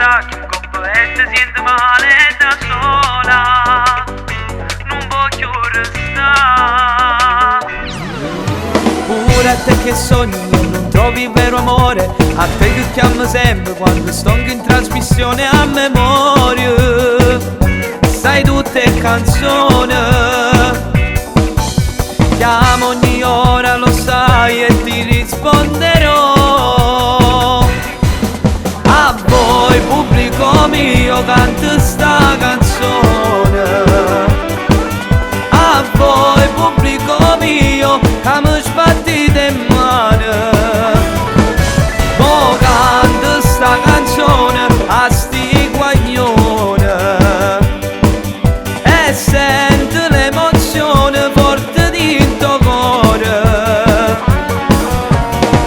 sta che un coppo e ti senti male da sola, non voglio restare. Pure a te che sogni non trovi il vero amore, a te che chiamo sempre quando sto in trasmissione a memoria. Sai tutte canzoni, chiamo ogni ora, lo sai e ti risponderò. A voi pubblico mio canto sta canzone, a voi pubblico mio che mi sbattite in mano. Mo canto sta canzone a sti guaglione e sento l'emozione forte dentro cuore.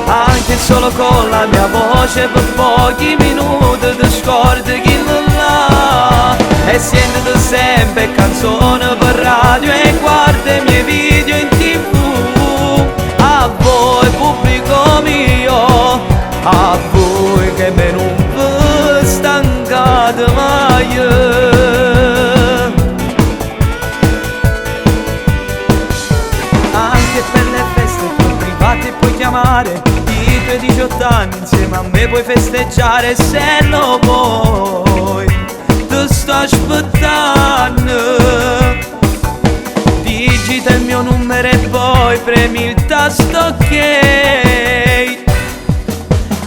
Anche solo con la mia voce per pochi minuti ti scordi chi non l'ha, e senti sempre canzone per radio e guarda i miei video in TV. A voi pubblico mio, a voi che me non vi stancate mai. Anche per le feste più private puoi chiamare, i tuoi 18 anni insieme a me puoi festeggiare. Se lo vuoi ti sto aspettando, digita il mio numero e poi premi il tasto ok.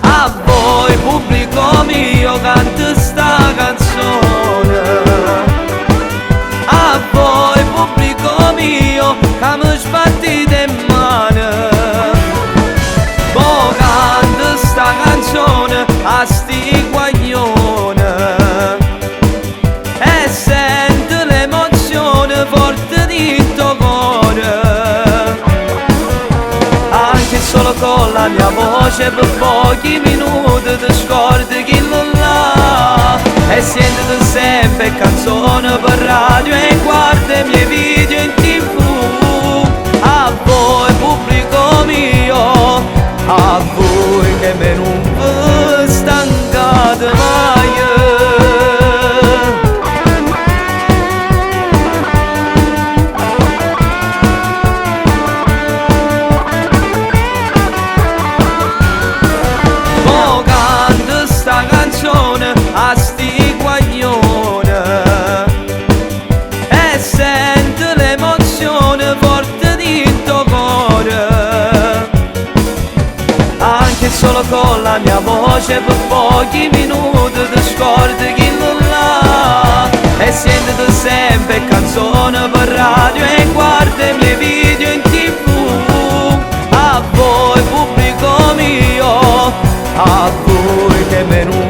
A voi pubblico mio canto sta canzone, a voi pubblico mio che mi sbattite in mano. Mo canto sta canzone a sti guaglione e sento l'emozione forte dentro cuore. Anche solo con la mia voce per pochi minuti ti scordi chi non l'ha, e sentite sempre canzone per radio e guarda i miei video in TV. A voi pubblico mio, a voi che me non vi stancate mai. A sti guaglione e sento l'emozione forte dentro cuore. Anche solo con la mia voce per pochi minuti ti scordi chi non l'ha, e sentite sempre canzone per radio e guarda i miei video in TV. A voi pubblico mio, a voi che me non